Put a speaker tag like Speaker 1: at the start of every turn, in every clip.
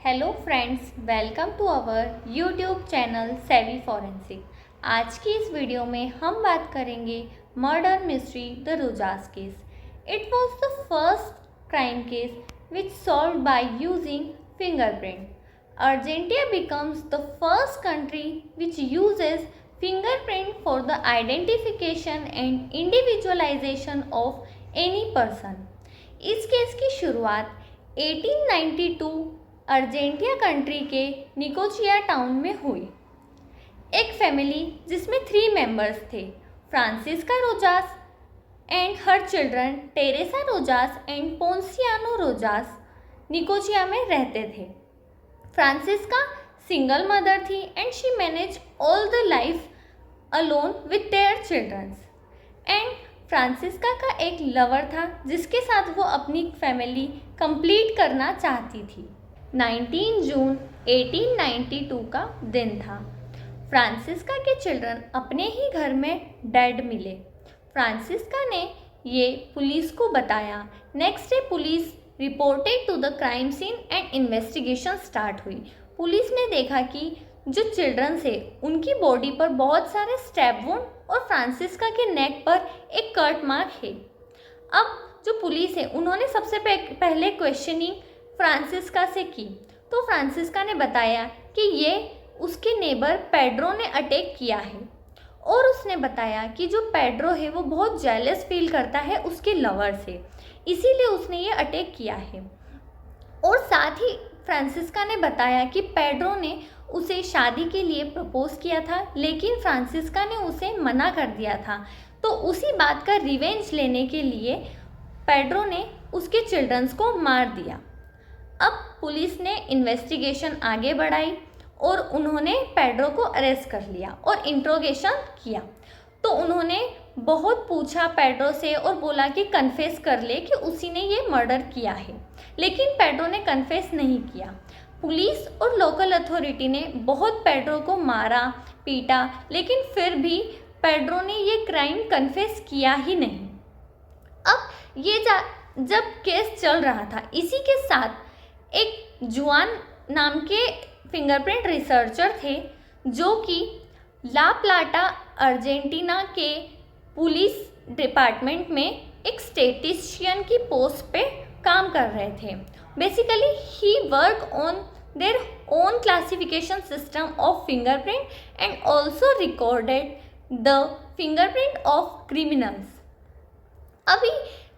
Speaker 1: Hello friends, welcome to our YouTube channel savvyforensics। आज की इस वीडियो में हम बात करेंगे murder mystery the Rojas case. It was the first crime case which solved by using fingerprint. Argentina becomes the first country which uses fingerprint for the identification and individualization of any person। इस case की शुरुआत 1892 Argentina country के निकोचिया town में हुई। एक family जिसमें 3 members थे, Francisca Rojas and her children Teresa Rojas and Ponciano Rojas Necochea में रहते थे। फ्रांसिस्का सिंगल मदर थी and she manage all the life alone with their childrens. And Francisca का एक लवर था जिसके साथ वो अपनी फैमिली कंप्लीट करना चाहती थी। 19 जून 1892 का दिन था। फ्रांसिस्का के चिल्ड्रन अपने ही घर में डेड मिले। फ्रांसिस्का ने ये पुलिस को बताया। Next day police reported to the crime scene and investigation start हुई। पुलिस ने देखा कि जो चिल्ड्रन थे उनकी बॉडी पर बहुत सारे स्टैब वुंड और फ्रांसिस्का के नेक पर एक कट मार्क है। अब जो पुलिस है उन्होंने सबसे पहले क्वेश्चनिंग फ्रांसिस्का से की तो फ्रांसिस्का ने बताया कि ये उसके नेबर पेड्रो ने अटैक किया है और उसने बताया कि जो पेड्रो है वो बहुत जेलस फील करता है उसके लवर से, इसीलिए उसने ये अटैक किया है। और साथ ही फ्रांसिस्का ने बताया कि पेड्रो ने उसे शादी के लिए प्रपोज किया था लेकिन फ्रांसिस्का ने उसे मना कर दिया था। तो उसी बात का रिवेंज लेने के लिए पेड्रो ने उसके चिल्ड्रंस को मार दिया। अब पुलिस ने इन्वेस्टिगेशन आगे बढ़ाई और उन्होंने पेड्रो को अरेस्ट कर लिया और इंट्रोगेशन किया। तो उन्होंने बहुत पूछा पेड्रो से और बोला कि कन्फेस कर ले कि उसी ने ये मर्डर किया है, लेकिन पेड्रो ने कन्फेस नहीं किया। पुलिस और लोकल अथॉरिटी ने बहुत पेड्रो को मारा पीटा, लेकिन फिर भी पेड्रो ने ये क्राइम कन्फेस किया ही नहीं। अब ये जब केस चल रहा था, इसी के साथ एक जुआन नाम के फिंगरप्रिंट रिसर्चर थे जो कि ला प्लाटा अर्जेंटीना के पुलिस डिपार्टमेंट में एक स्टैटिस्टिशियन की पोस्ट पे काम कर रहे थे। Basically he work on their own classification system of fingerprint and also recorded the fingerprint of criminals. अभी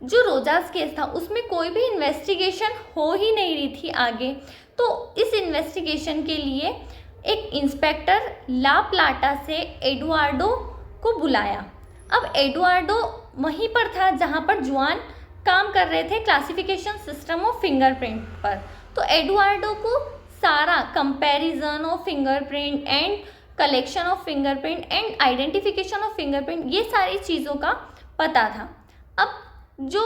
Speaker 1: जो रोजास केस था उसमें कोई भी इन्वेस्टिगेशन हो ही नहीं रही थी आगे, तो इस इन्वेस्टिगेशन के लिए एक इंस्पेक्टर ला प्लाटा से एडुआर्डो को बुलाया। अब एडुआर्डो वहीं पर था जहां पर जुआन काम कर रहे थे क्लासिफिकेशन सिस्टम ऑफ फिंगरप्रिंट पर। तो एडुआर्डो को सारा comparison of fingerprint and collection of fingerprint and identification of fingerprint ये सारी चीज़ों का पता था। अब जो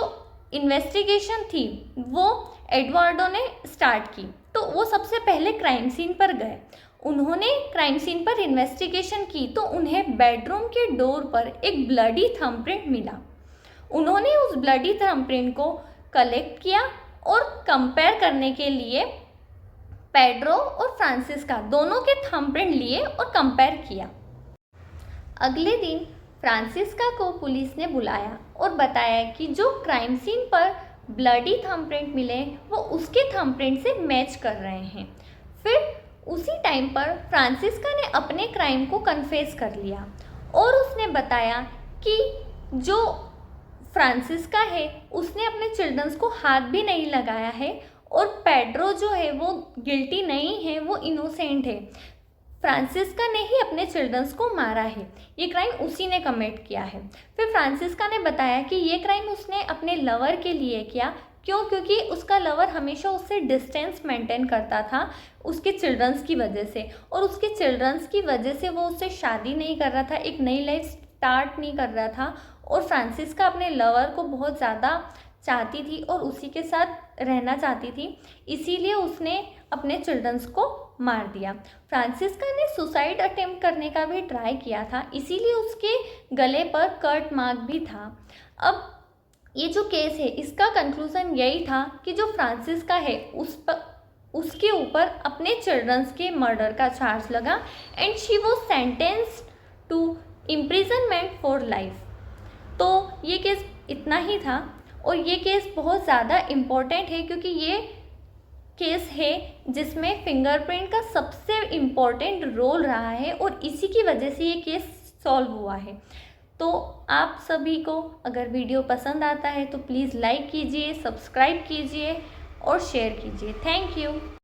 Speaker 1: इन्वेस्टिगेशन थी वो एडवर्डो ने स्टार्ट की। तो वो सबसे पहले क्राइम सीन पर गए। उन्होंने क्राइम सीन पर इन्वेस्टिगेशन की तो उन्हें बेडरूम के डोर पर एक ब्लडी थंबप्रिंट मिला। उन्होंने उस ब्लडी थंबप्रिंट को कलेक्ट किया और कंपेयर करने के लिए पेड्रो और फ्रांसिस्का दोनों के थंबप्रिंट लिए और कंपेयर किया। अगले दिन फ्रांसिस्का को पुलिस ने बुलाया और बताया कि जो क्राइम सीन पर ब्लडी थंबप्रिंट मिले वो उसके थंबप्रिंट से मैच कर रहे हैं। फिर उसी टाइम पर फ्रांसिस्का ने अपने क्राइम को कन्फेस कर लिया और उसने बताया कि जो फ्रांसिस्का है उसने अपने चिल्ड्रंस को हाथ भी नहीं लगाया है और पेड्रो जो है वो गिल्टी नहीं है, वो इनोसेंट है। फ्रांसिस्का ने ही अपने चिल्ड्रंस को मारा है, ये क्राइम उसी ने कमिट किया है। फिर फ्रांसिस्का ने बताया कि ये क्राइम उसने अपने लवर के लिए किया। क्यों? क्योंकि उसका लवर हमेशा उससे डिस्टेंस मेंटेन करता था उसके चिल्ड्रंस की वजह से, और उसके चिल्ड्रंस की वजह से वो उससे शादी नहीं कर रहा था, एक नई लाइफ स्टार्ट नहीं कर रहा था। और फ्रांसिस्का अपने लवर को बहुत ज़्यादा चाहती थी और उसी के साथ रहना चाहती थी, इसीलिए उसने अपने चिल्ड्रंस को मार दिया। फ्रांसिस्का ने सुसाइड अटेम्प्ट करने का भी ट्राई किया था, इसीलिए उसके गले पर कट मार्क भी था। अब ये जो केस है इसका कंक्लूजन यही था कि जो फ्रांसिस्का है उसके ऊपर अपने चिल्ड्रंस के मर्डर का चार्ज लगा and she was sentenced to imprisonment for life. तो ये केस इतना ही था और ये केस बहुत ज़्यादा इम्पोर्टेंट है क्योंकि ये केस है जिसमें फिंगरप्रिंट का सबसे इम्पोर्टेंट रोल रहा है और इसी की वजह से ये केस सॉल्व हुआ है। तो आप सभी को अगर वीडियो पसंद आता है तो प्लीज़ लाइक कीजिए, सब्सक्राइब कीजिए और शेयर कीजिए। Thank you.